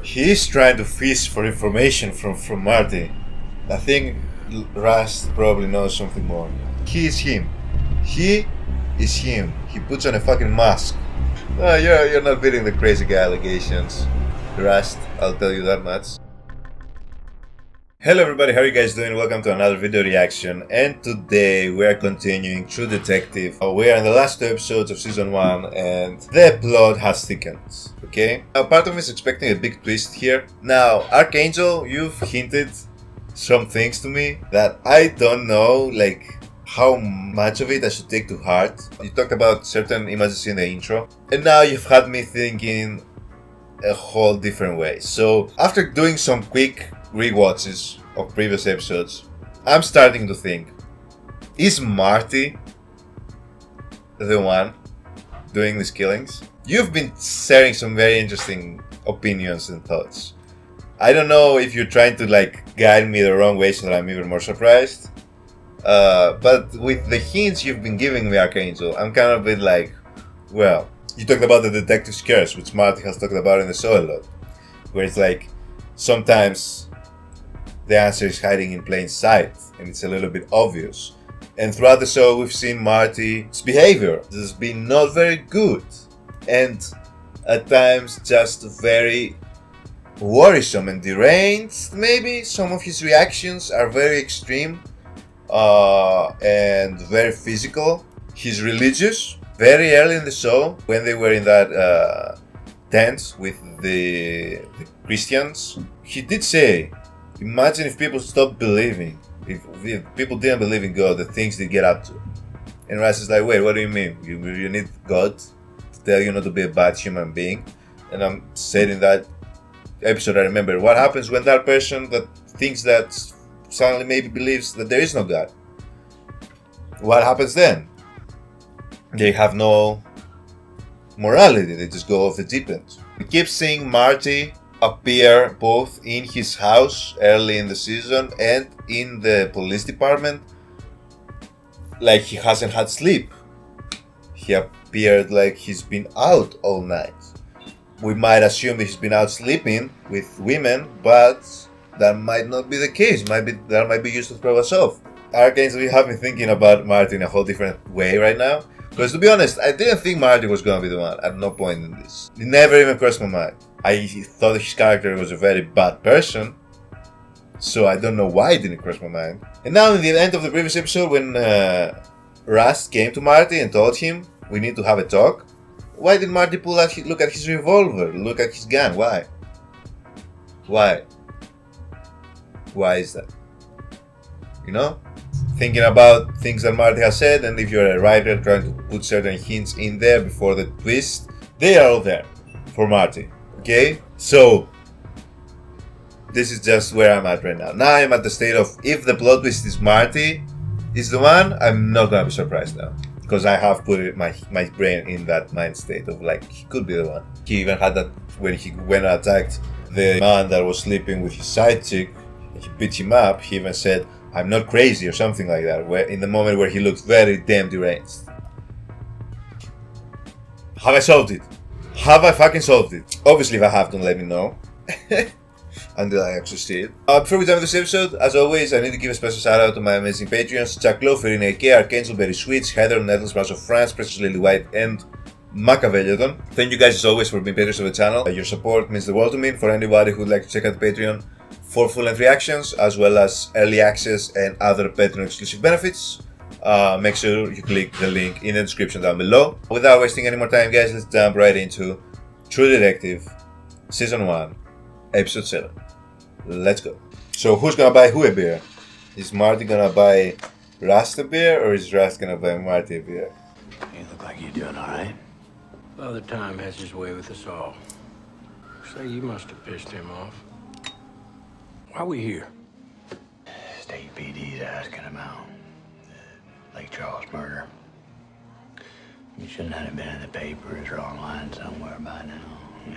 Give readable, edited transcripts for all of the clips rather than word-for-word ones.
He's trying to fish for information from Marty. I think Rust probably knows something more. He is him. He is him. He puts on a fucking mask. You're not beating the crazy guy allegations, Rust. I'll tell you that much. Hello everybody, how are you guys doing? Welcome to another video reaction, and today we are continuing True Detective. We are in the last two episodes of season 1 and the plot has thickened, okay? Now part of me is expecting a big twist here. Now, Archangel, you've hinted some things to me that I don't know, like how much of it I should take to heart. You talked about certain images in the intro, and now you've had me thinking a whole different way. So after doing some quick rewatches of previous episodes, I'm starting to think, is Marty the one doing these killings? You've been sharing some very interesting opinions and thoughts. I don't know if you're trying to like guide me the wrong way so that I'm even more surprised, but with the hints you've been giving me, Archangel, I'm kind of a bit like, well, you talked about the detective's curse, which Marty has talked about in the show a lot, where it's like sometimes the answer is hiding in plain sight and it's a little bit obvious. And throughout the show we've seen Marty's behavior has been not very good and at times just very worrisome and deranged. Maybe some of his reactions are very extreme and very physical. He's religious. Very early in the show, when they were in that tent with the Christians, he did say, imagine if people stopped believing, if people didn't believe in God, the things they get up to. And Rice is like, wait, what do you mean? You need God to tell you not to be a bad human being? And I'm saying in that episode, I remember, what happens when that person that thinks that suddenly maybe believes that there is no God? What happens then? They have no morality, they just go off the deep end. We keep seeing Marty appear both in his house early in the season and in the police department like he hasn't had sleep. He appeared like he's been out all night. We might assume that he's been out sleeping with women, but that might not be the case. That might be used to throw us off. Archangel, you have me thinking about Marty in a whole different way right now. Because to be honest, I didn't think Marty was gonna be the one at no point in this. It never even crossed my mind. I thought his character was a very bad person, so I don't know why it didn't cross my mind. And now in the end of the previous episode, when Rust came to Marty and told him, we need to have a talk, why did Marty look at his revolver, look at his gun? Why? Why? Why is that? You know? Thinking about things that Marty has said, and if you're a writer trying to put certain hints in there before the twist, they are all there for Marty. Okay? So, this is just where I'm at right now. Now I'm at the state of, if the plot twist is Marty is the one, I'm not gonna be surprised now. Because I have put my brain in that mind state of like, he could be the one. He even had that when he went and attacked the man that was sleeping with his side chick, he beat him up, he even said, I'm not crazy or something like that, where in the moment where he looked very damn deranged. Have I solved it? Have I fucking solved it? Obviously if I have, don't let me know. Until I actually see it. Before we jump into this episode, as always, I need to give a special shout out to my amazing Patreons, Chuck Lowe, Ferina Ike, Archangel, Berry Switch, Heather, Nettles, Mouse of France, Precious Lily White, and Machiavellion. Thank you guys as always for being patrons of the channel. Your support means the world to me. For anybody who would like to check out the Patreon for full-length reactions, as well as early access and other Patreon exclusive benefits, make sure you click the link in the description down below. Without wasting any more time, guys, let's jump right into True Detective Season 1, Episode 7. Let's go. So who's gonna buy who a beer? Is Marty gonna buy Rust a beer, or is Rust gonna buy Marty a beer? You look like you're doing all right. Father Time has his way with us all. Say, you must have pissed him off. Why we here? State PD's asking about the Lake Charles murder. You shouldn't have been in the papers or online somewhere by now.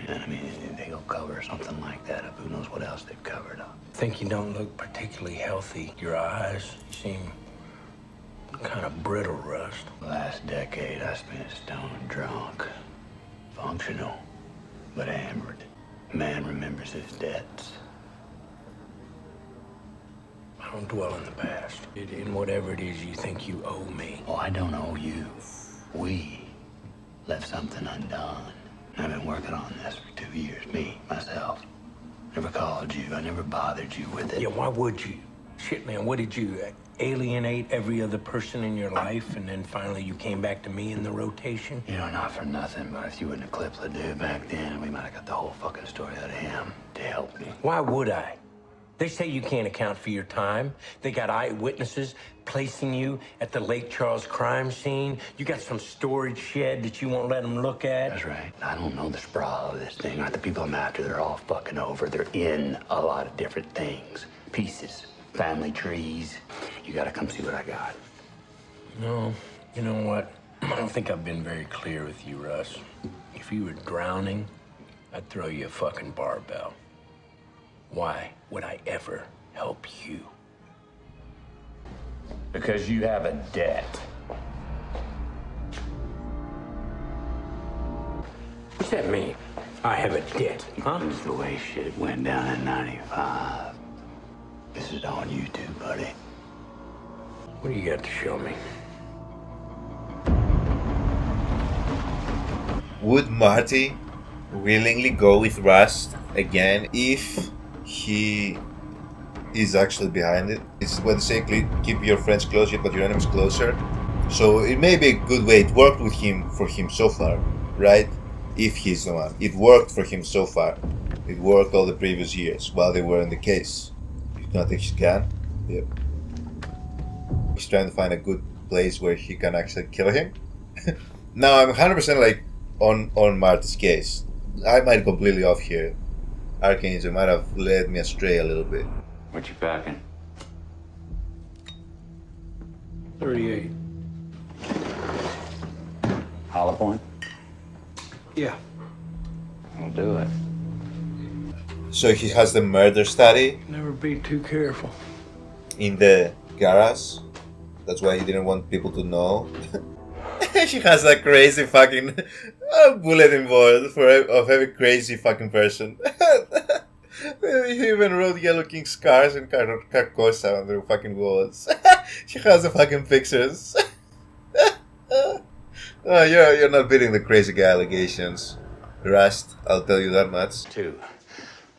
I mean, they go cover something like that up. Who knows what else they've covered up. Think you don't look particularly healthy. Your eyes seem kind of brittle, Rust. Last decade, I spent stoned drunk, functional, but hammered. Man remembers his debts. I don't dwell in the past. In whatever it is you think you owe me. Oh, I don't owe you. We left something undone. I've been working on this for 2 years, me, myself. Never called you. I never bothered you with it. Yeah, why would you? Shit, man, what did you alienate every other person in your life, and then finally you came back to me in the rotation? You know, not for nothing, but if you wouldn't have clipped the dude back then, we might have got the whole fucking story out of him to help me. Why would I? They say you can't account for your time. They got eyewitnesses placing you at the Lake Charles crime scene. You got some storage shed that you won't let them look at. That's right. I don't know the sprawl of this thing. Aren't the people I'm after? They're all fucking over. They're in a lot of different things. Pieces. Family trees. You gotta come see what I got. No, you know what? I don't think I've been very clear with you, Russ. If you were drowning, I'd throw you a fucking barbell. Why would I ever help you? Because you have a debt. What's that mean? I have a debt, huh? This is the way shit went down in 95. This is on you too, buddy. What do you got to show me? Would Marty willingly go with Rust again if he is actually behind it? It's what they say, keep your friends close, but your enemies closer. So it may be a good way. It worked for him so far, right? If he's the one. It worked for him so far. It worked all the previous years while they were in the case. He's gonna take his gun. Yep. He's trying to find a good place where he can actually kill him. Now I'm 100% like on Marty's case. I might be completely off here. Archangel might have led me astray a little bit. What you packing? 38. Hollow Point? Yeah. I'll do it. So he has the murder study Never be too careful. in the garage. That's why he didn't want people to know. She has a crazy fucking bulletin board of every crazy fucking person. He even wrote Yellow King scars and Carcosa on the fucking walls. She has the fucking pictures. You're not beating the crazy guy allegations, Rust. I'll tell you that much. 2.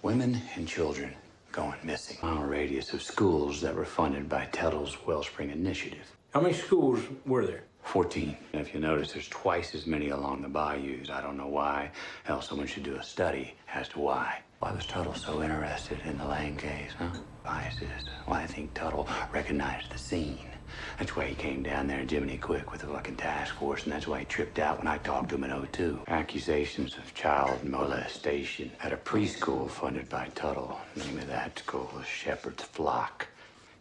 Women and children going missing. On a radius of schools that were funded by Tuttles' Wellspring Initiative. How many schools were there? 14. And if you notice, there's twice as many along the bayous. I don't know why. Hell, someone should do a study as to why. Why was Tuttle so interested in the Lang case, huh? Biases. Why I think Tuttle recognized the scene. That's why he came down there Jiminy quick with the fucking task force, and that's why he tripped out when I talked to him in '02. Accusations of child molestation at a preschool funded by Tuttle. The name of that school is Shepherd's Flock.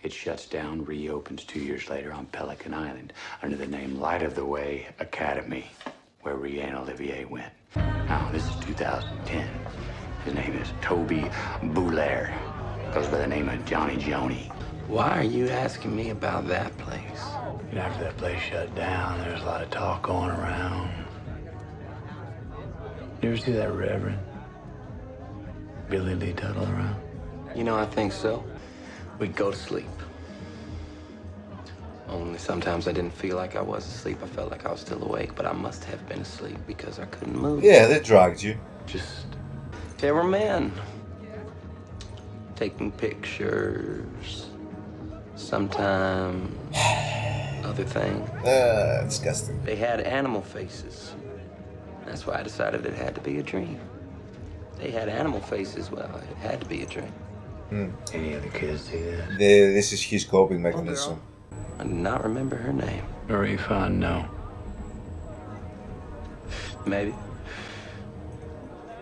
It shuts down, reopens 2 years later on Pelican Island under the name Light of the Way Academy, where Rianne Olivier went. Now, this is 2010. His name is Toby Boulaire. Goes by the name of Johnny Joni. Why are you asking me about that place? And after that place shut down, there was a lot of talk going around. You ever see that Reverend Billy Lee Tuttle around? You know, I think so. We'd go to sleep. Only sometimes I didn't feel like I was asleep. I felt like I was still awake, but I must have been asleep because I couldn't move. Yeah, they drugged you. Just There were men taking pictures, sometimes other things. Disgusting. They had animal faces. That's why I decided it had to be a dream. They had animal faces. Well, it had to be a dream. any other kids see that? This is his coping mechanism. I do not remember her name. Very fun, no. Maybe.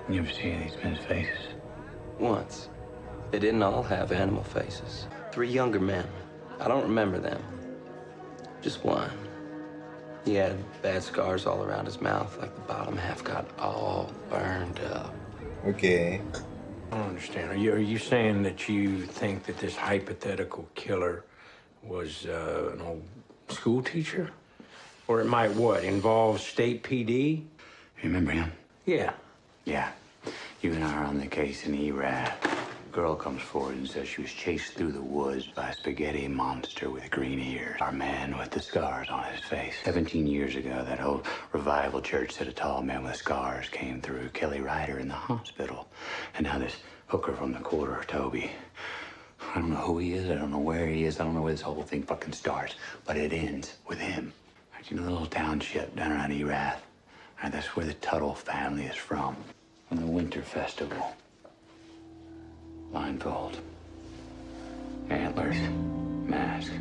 You ever see any of these men's faces? Once. They didn't all have animal faces. 3 younger men. I don't remember them. Just one. He had bad scars all around his mouth, like the bottom half got all burned up. Okay. I don't understand. Are you saying that you think that this hypothetical killer was an old school teacher? Or it might, what, involve state PD? You remember him? Yeah. Yeah. You and I are on the case in Iraq. Girl comes forward and says she was chased through the woods by a spaghetti monster with green ears. Our man with the scars on his face. 17 years ago, that old revival church said a tall man with scars came through. Kelly Ryder in the hospital. And now this hooker from the quarter, Toby. I don't know who he is. I don't know where he is. I don't know where this whole thing fucking starts. But it ends with him. You know the little township down around Erath? That's where the Tuttles family is from the Winter Festival. Blindfold. Antlers. Mask.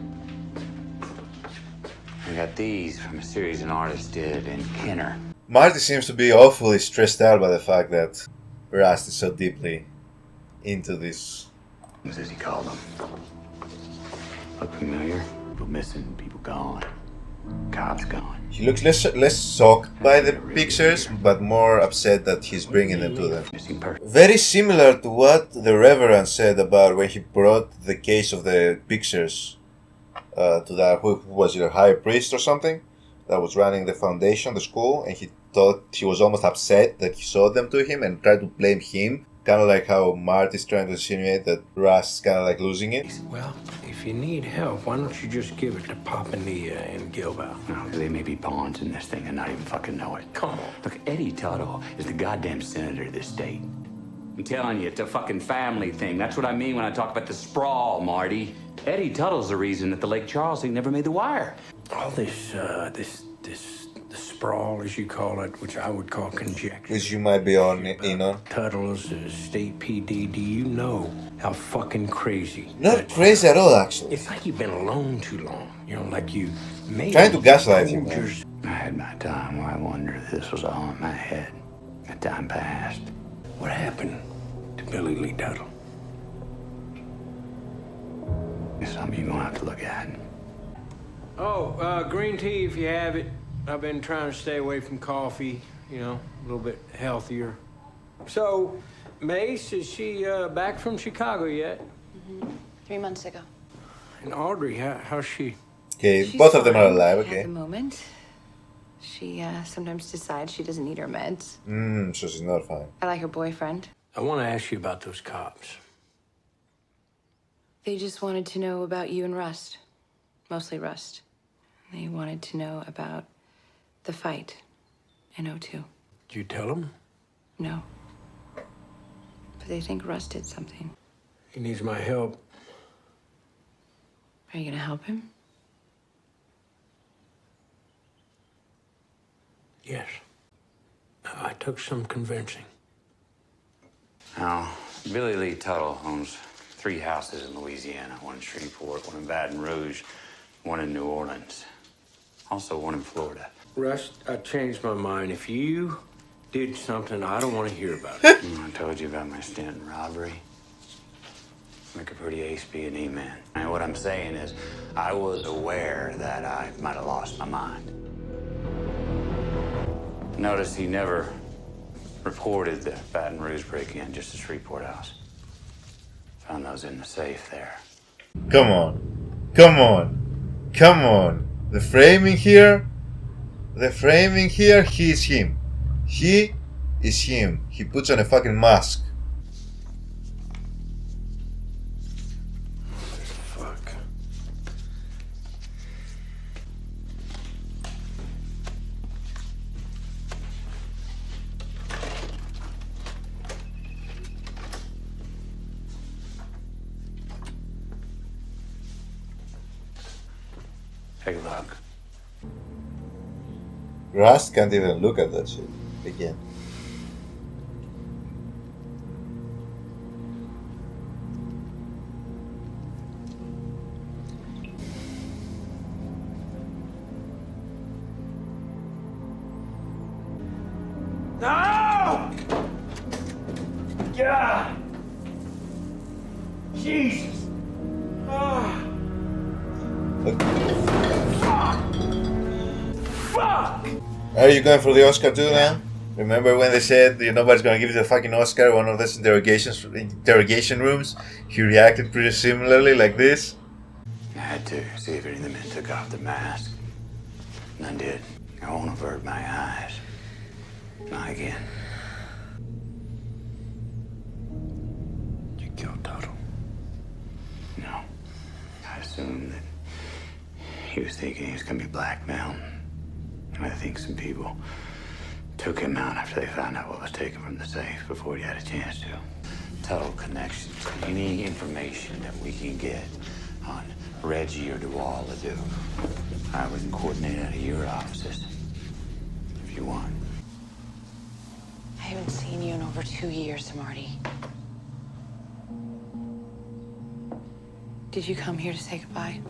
I got these from a series an artist did in Kenner. Marty seems to be awfully stressed out by the fact that Rust is so deeply into this. As he called them. Look familiar? People missing, people gone. Cops gone. He looks less shocked by the pictures, but more upset that he's bringing them to them. Very similar to what the Reverend said about when he brought the case of the pictures to that, who was it, a high priest or something, that was running the foundation, the school, and he thought he was almost upset that he saw them to him and tried to blame him. Kind of like how Marty's trying to insinuate that Rust's kind of like losing it. Well, if you need help, why don't you just give it to Papa Nia and Gilboa? No, they may be pawns in this thing and not even fucking know it. Come on. Look, Eddie Tuttle is the goddamn senator of this state. I'm telling you, it's a fucking family thing. That's what I mean when I talk about the sprawl, Marty. Eddie Tuttle's the reason that the Lake Charles thing never made the wire. All this the sprawl, as you call it, which I would call conjecture. Which you might be on, you know. Tuttles, state PD, do you know how fucking crazy? Not crazy at all, actually. It's like you've been alone too long. You know, like you made Trying to gaslight you, man. I had my time where I wondered if this was all in my head. That time passed. What happened to Billy Lee Tuttle? It's something you're gonna have to look at. Oh, green tea if you have it. I've been trying to stay away from coffee, you know, a little bit healthier. So, Mace, is she back from Chicago yet? Mm-hmm. 3 months ago. And Audrey, how's she? Okay, She's both of them are fine alive, At okay. the moment, she sometimes decides she doesn't need her meds. So she's not fine. I like her boyfriend. I want to ask you about those cops. They just wanted to know about you and Rust. Mostly Rust. They wanted to know about the fight in O2. Did you tell them? No. But they think Rust did something. He needs my help. Are you gonna help him? Yes. I took some convincing. Now, Billy Lee Tuttle owns 3 houses in Louisiana. One in Shreveport, one in Baton Rouge, one in New Orleans. Also one in Florida. Rust, I changed my mind. If you did something, I don't want to hear about it. I told you about my stint in robbery. Make a pretty ace B&E man. And what I'm saying is, I was aware that I might have lost my mind. Notice he never reported the Baton Rouge break-in, just the Shreveport house. Found those in the safe there. Come on. Come on. Come on. The framing here, he is him. He is him. He puts on a fucking mask. Fuck. Take a look. Rust can't even look at that shit again. No! God! Jesus! Ah! Fuck! Are you going for the Oscar too now? Remember when they said nobody's gonna give you the fucking Oscar in one of those interrogation rooms? He reacted pretty similarly like this. I had to see if any of the men took off the mask. None did. I won't avert my eyes. Not again. kill Tuttle. No. I assumed that he was thinking he was gonna be blackmailed. And I think some people took him out after they found out what was taken from the safe before he had a chance to. Tuttle connections. Any information that we can get on Reggie or DeWall to do. We can coordinate out of your offices if you want. I haven't seen you in over 2 years, Marty. Did you come here to say goodbye?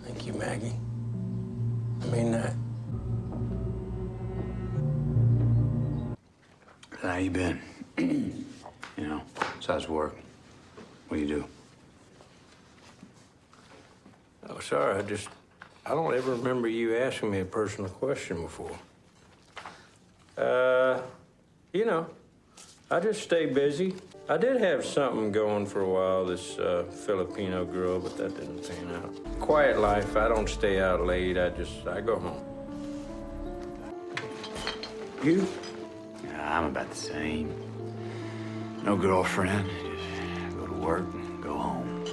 Thank you, Maggie. I mean that. How you been? You know, besides work. What do you do? Oh, sorry, I don't ever remember you asking me a personal question before. You know, I just stay busy. I did have something going for a while, this Filipino girl, but that didn't pan out. Quiet life, I don't stay out late, I go home. You? Yeah, I'm about the same. No girlfriend. Just go to work and go home.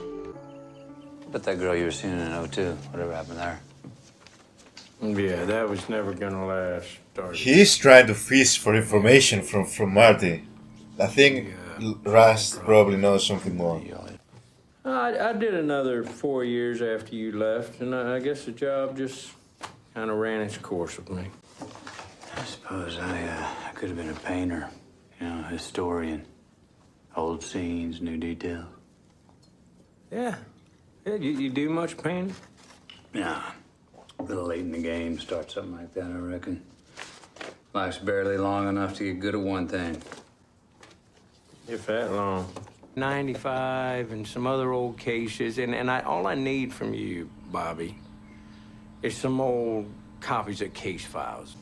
But that girl you were seeing in 02, whatever happened there? Yeah, that was never gonna last. He's trying to fish for information from Marty. I think Rust probably knows something more. I did another 4 years after you left, and I guess the job just kind of ran its course with me. I suppose I could have been a painter, you know, a historian. Old scenes, new details. Yeah. Yeah, you do much painting? Yeah. A little late in the game, start something like that, I reckon. Life's barely long enough to get good at one thing. If that long. 95 and some other old cases, and all I need from you, Bobby, is some old copies of case files.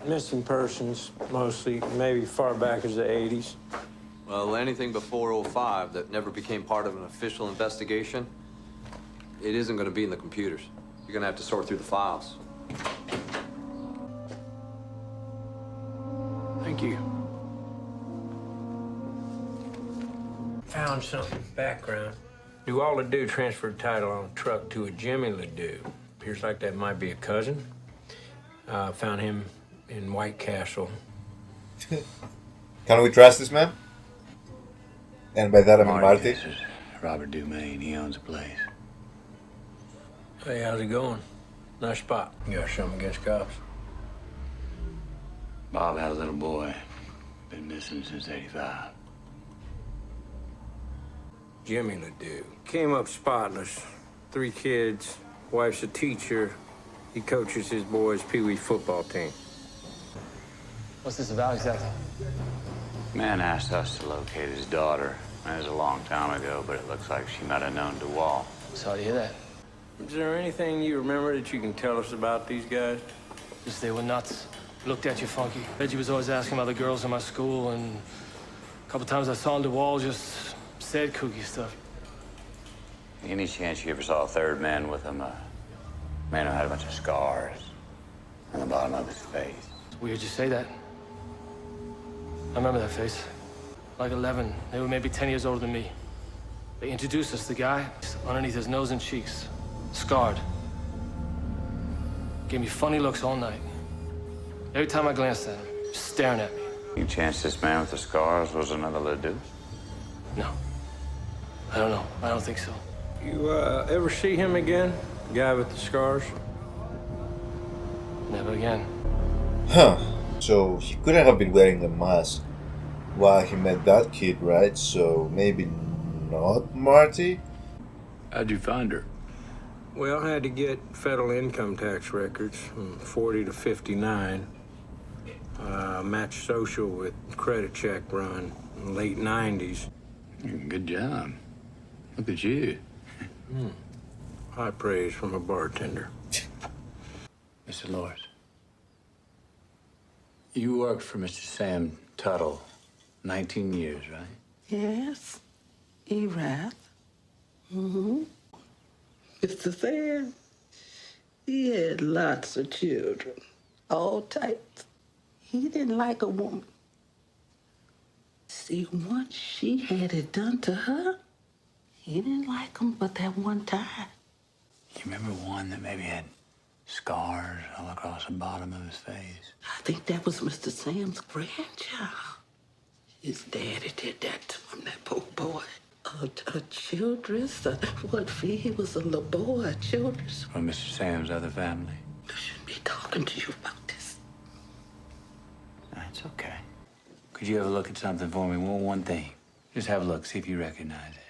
Missing persons, mostly, maybe far back as the 80s. Well, anything before '05 that never became part of an official investigation, it isn't going to be in the computers. You're going to have to sort through the files. Thank you. Found something. Background. Do all Ledoux transferred title on a truck to a Jimmy Ledoux. Appears like that might be a cousin. Found him in White Castle. Can we trust this man? And by that I mean Marty. This is Robert Dumaine. He owns a place. Hey, how's it going? Nice spot. You got something against cops? Bob had a little boy. Been missing since '85. Jimmy Ledoux. Came up spotless. 3 kids. Wife's a teacher. He coaches his boys' pee-wee football team. What's this about exactly? Man asked us to locate his daughter. It was a long time ago, but it looks like she might have known DeWall. Sorry to hear that. Is there anything you remember that you can tell us about these guys? Just they were nuts. Looked at you funky. Reggie was always asking about the girls in my school, and a couple times I saw him DeWall just said kooky stuff. Any chance you ever saw a third man with him? A man who had a bunch of scars on the bottom of his face. It's weird you say that. I remember that face. Like 11. They were maybe 10 years older than me. They introduced us to the guy underneath his nose and cheeks. Scarred. Gave me funny looks all night. Every time I glanced at him, just staring at me. Any chance this man with the scars was another Ledoux? No. I don't know. I don't think so. You ever see him again? The guy with the scars? Never again. Huh. So he couldn't have been wearing a mask while he met that kid, right? So maybe not Marty? How'd you find her? Well, I had to get federal income tax records from 40 to 59. Matched social with credit check run in the late 90s. Good job. Look at you. High praise from a bartender. Mr. Lawrence. You worked for Mr. Sam Tuttle 19 years, right? Yes, Erath. Mm-hmm. Mr. Sam, he had lots of children, all types. He didn't like a woman. See, once she had it done to her, he didn't like him but that one time. You remember one that maybe had scars all across the bottom of his face? I think that was Mr. Sam's grandchild. His daddy did that to him, that poor boy. A children's, what, he was a little boy, a children's. From Mr. Sam's other family? I shouldn't be talking to you about this. That's okay. Could you have a look at something for me? One thing. Just have a look, see if you recognize it.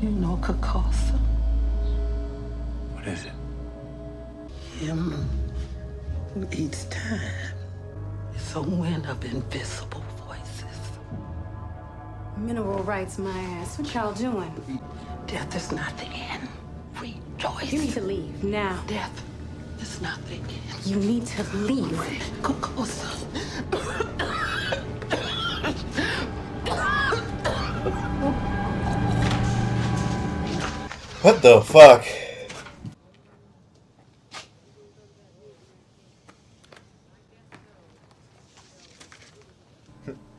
You know Kakasa? What is it? Him who eats time. It's a wind of invisible voices. Mineral rights, my ass. What y'all doing? Death is not the end. Rejoice. You need to leave now. Death is not the end. You need to leave. Kakasa. What the fuck?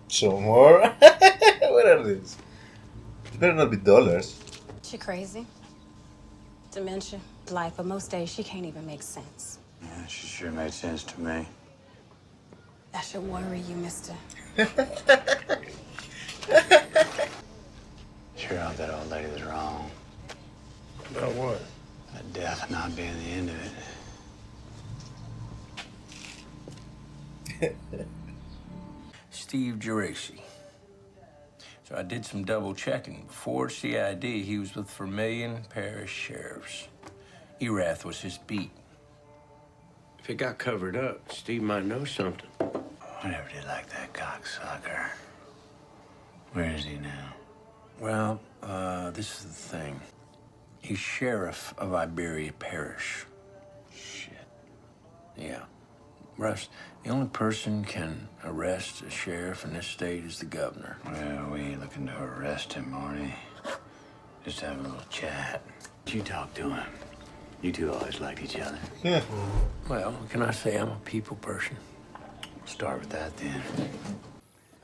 Some more? What are these? It better not be dollars. She crazy. Dementia. Life, but most days she can't even make sense. Yeah, she sure made sense to me. That should worry you, mister. Sure hope that old lady was wrong. About what? That death not being the end of it. Steve Geraci. So I did some double checking. Before CID, he was with Vermilion Parish Sheriffs. Erath was his beat. If it got covered up, Steve might know something. I never did like that cocksucker. Where is he now? Well, this is the thing. He's sheriff of Iberia Parish. Shit. Yeah. Russ, the only person can arrest a sheriff in this state is the governor. Well, we ain't looking to arrest him, Marty. Just have a little chat. You talk to him. You two always liked each other. Yeah. Well, can I say I'm a people person? We'll start with that then.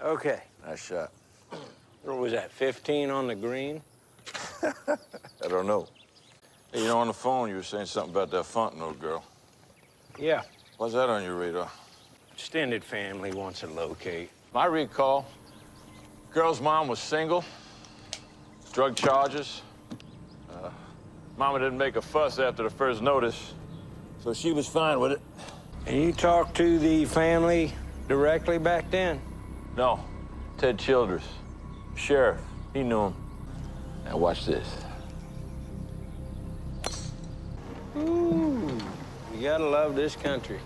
Okay. Nice shot. What was that, 15 on the green? I don't know. Hey, you know, on the phone, you were saying something about that Fontenot girl. Yeah. Why's that on your radar? Extended family wants to locate. I recall, girl's mom was single, drug charges. Mama didn't make a fuss after the first notice, so she was fine with it. And you talked to the family directly back then? No, Ted Childress, sheriff, he knew him. Now watch this. Ooh, you gotta love this country.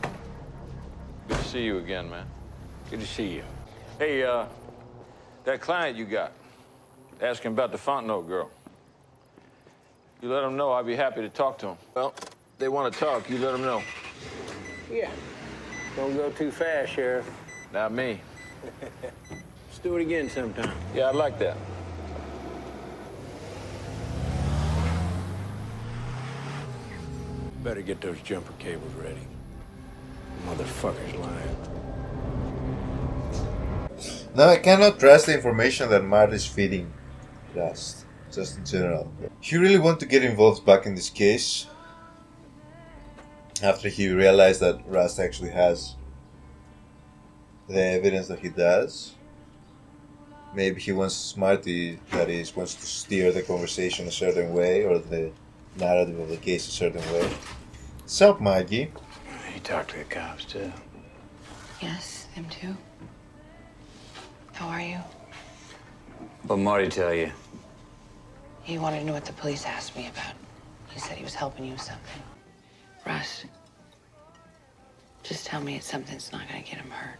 Good to see you again, man. Good to see you. Hey, that client you got, asking about the Fontenot girl. You let them know I'd be happy to talk to them. Well, they want to talk, you let them know. Yeah. Don't go too fast, Sheriff. Not me. Let's do it again sometime. Yeah, I'd like that. Better get those jumper cables ready. Motherfucker's lying. Now I cannot trust the information that Marty is feeding Rust, just in general. He really wanted to get involved back in this case after he realized that Rust actually has the evidence that he does. Maybe he wants Marty, that is, wants to steer the conversation a certain way or the narrative of the case a certain way. Sup, Maggie? You talk to the cops, too. Yes, them too. How are you? What'd Marty tell you? He wanted to know what the police asked me about. He said he was helping you with something. Russ, just tell me it's something that's not gonna get him hurt.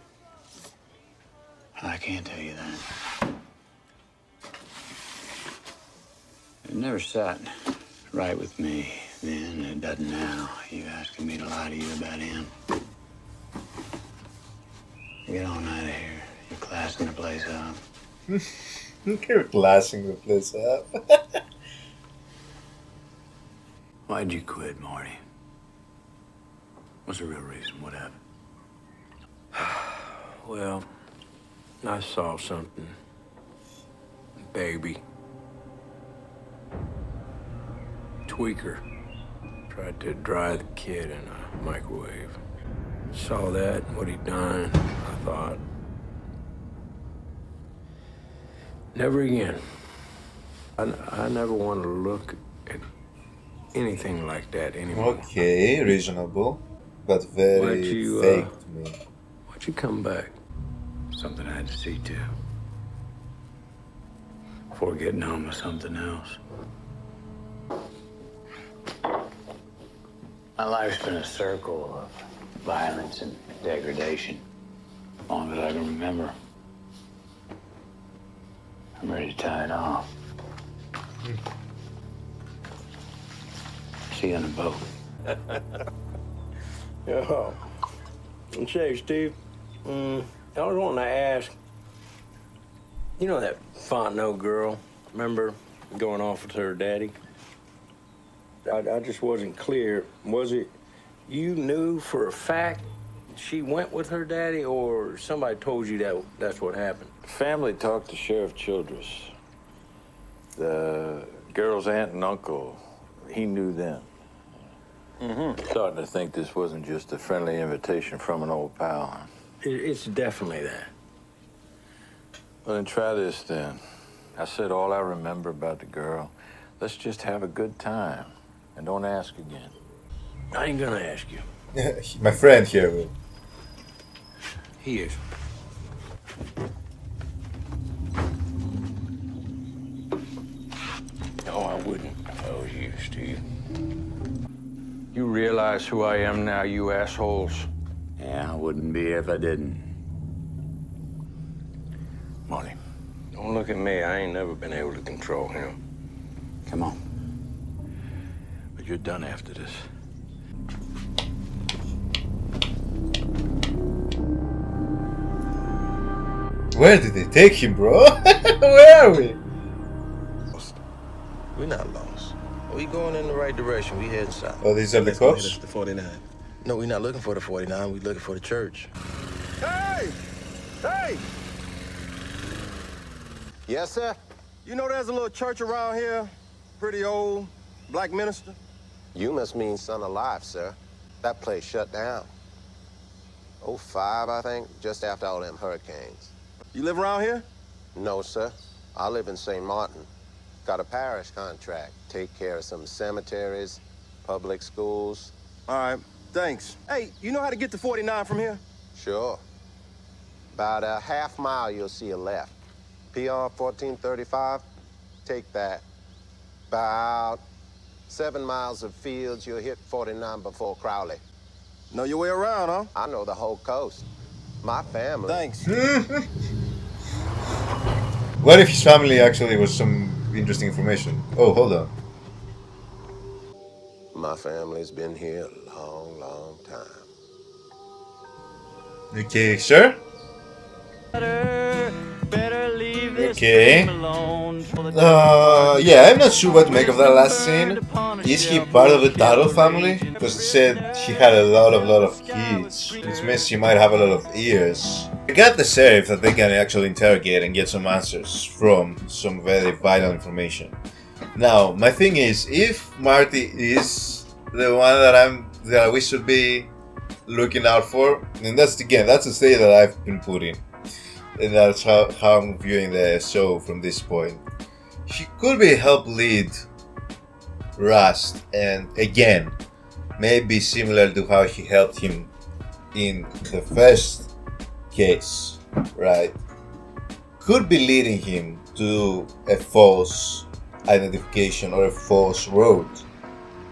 I can't tell you that. It never sat right with me then. It doesn't now. You asking me to lie to you about him. Get on out of here. You're classing the place up. You're classing the place up. Why'd you quit, Marty? What's the real reason? What happened? Well, I saw something. Baby. Tweaker. Tried to dry the kid in a microwave. Saw that, what he'd done. I thought, never again. I never want to look at anything like that anymore. Okay, reasonable, but very fake to me. Why'd you come back? Something I had to see to. Before getting on with something else. My life's been a circle of violence and degradation, as long as I can remember. I'm ready to tie it off. See you on the boat. Yo, say, Steve, I was wanting to ask, you know that Fontenot girl, remember going off with her daddy? I just wasn't clear. Was it you knew for a fact she went with her daddy, or somebody told you that that's what happened? Family talked to Sheriff Childress. The girl's aunt and uncle, he knew them. Starting to think this wasn't just a friendly invitation from an old pal. It's definitely that. Well, then try this then. I said all I remember about the girl. Let's just have a good time. And don't ask again. I ain't gonna ask you. My friend here will. He is. No, I wouldn't if I was you, Steve. You realize who I am now, you assholes? Yeah, I wouldn't be if I didn't. Marty, don't look at me. I ain't never been able to control him. Come on. But you're done after this. Where did they take him, bro? Where are we? We're not lost. We going in the right direction. We heading south. Oh, these are the cops? The 49. No, we're not looking for the 49. We're looking for the church. Hey! Hey! Yes, sir? You know there's a little church around here? Pretty old, black minister? You must mean Son of Life, sir. That place shut down. '05, I think, just after all them hurricanes. You live around here? No, sir. I live in St. Martin. Got a parish contract. Take care of some cemeteries, public schools. All right, thanks. Hey, you know how to get to 49 from here? Sure. About a half mile, you'll see a left. PR 1435, take that. About 7 miles of fields, you'll hit 49 before Crowley. Know your way around, huh? I know the whole coast. My family. Thanks. What if his family actually was some interesting information? Oh, hold on. My family's been here a long, long time. Okay, sir? Okay. Yeah, I'm not sure what to make of that last scene. Is he part of the Tuttles family? Because it said he had a lot of kids, which means he might have a lot of ears. I got the sheriff that they can actually interrogate and get some answers from some very vital information. Now, my thing is, if Marty is the one that we should be looking out for, and that's the state that I've been put in. And that's how I'm viewing the show from this point. She could be help lead Rust, and again, maybe similar to how he helped him in the first case, right? Could be leading him to a false identification or a false road.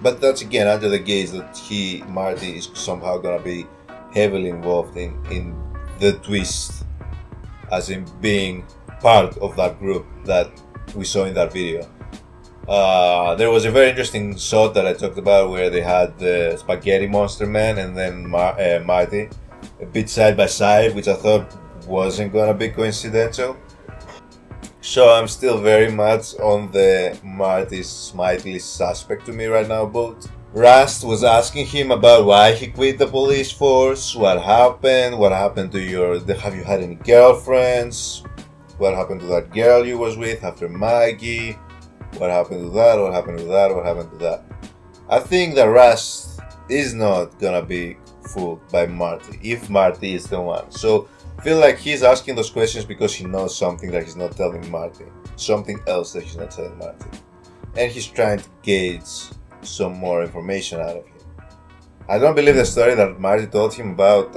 But that's again under the gaze that Marty, is somehow gonna be heavily involved in the twist, as in being part of that group that we saw in that video. There was a very interesting shot that I talked about where they had the Spaghetti Monster Man and then Marty a bit side by side, which I thought wasn't gonna be coincidental. So I'm still very much on the Marty Smiley suspect to me right now boat. Rust was asking him about why he quit the police force, what happened to have you had any girlfriends, what happened to that girl you was with after Maggie, what happened to that, what happened to that, what happened to that. I think that Rust is not gonna be fooled by Marty, if Marty is the one. So I feel like he's asking those questions because he knows something that he's not telling Marty, something else that he's not telling Marty, and he's trying to gauge some more information out of him. I don't believe the story that Marty told him about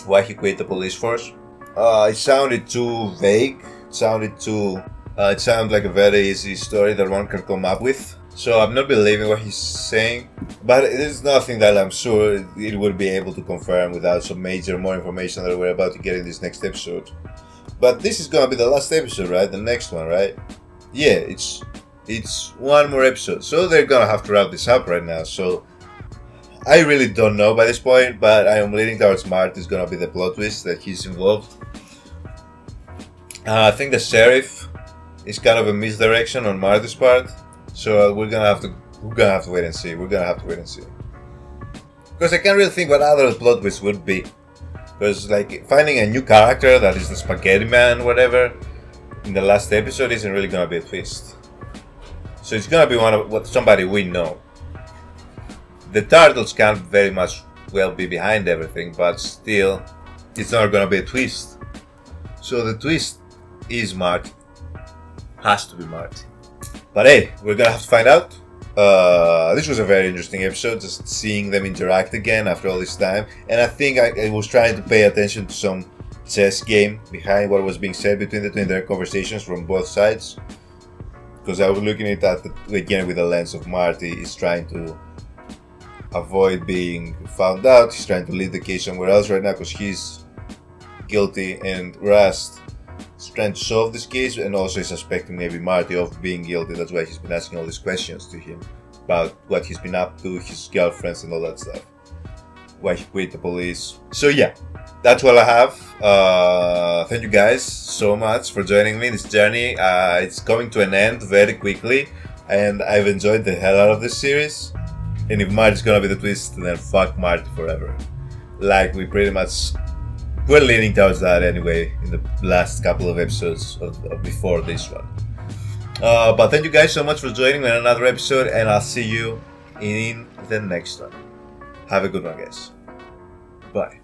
why he quit the police force. It sounded too vague. It sounded like a very easy story that one can come up with. So I'm not believing what he's saying. But there's nothing that I'm sure it would be able to confirm without some more information that we're about to get in this next episode. But this is gonna be the last episode, right? The next one, right? Yeah, it's one more episode, so they're gonna have to wrap this up right now. So I really don't know by this point, but I am leaning towards Marty is gonna be the plot twist that he's involved. I think the sheriff is kind of a misdirection on Marty's part, so we're gonna have to wait and see. Because I can't really think what other plot twist would be. Because like finding a new character that is the Spaghetti Man, whatever, in the last episode isn't really gonna be a twist. So it's gonna be somebody we know. The Tuttles can't very much well be behind everything, but still, it's not gonna be a twist. So the twist is Marty. Has to be Marty. But hey, we're gonna have to find out. This was a very interesting episode, just seeing them interact again after all this time. And I think I was trying to pay attention to some chess game behind what was being said between the two in their conversations from both sides. Because I was looking at that again with the lens of Marty. He's trying to avoid being found out. He's trying to lead the case somewhere else right now because he's guilty, and Rust is trying to solve this case and also is suspecting maybe Marty of being guilty. That's why he's been asking all these questions to him about what he's been up to, his girlfriends and all that stuff. Why he quit the police. So yeah, that's all I have. Thank you guys so much for joining me in this journey. It's coming to an end very quickly, and I've enjoyed the hell out of this series. And if Marty's gonna be the twist, then fuck Marty forever. Like we're leaning towards that anyway in the last couple of episodes of before this one. But thank you guys so much for joining me in another episode, and I'll see you in the next one. Have a good one, guys. Bye.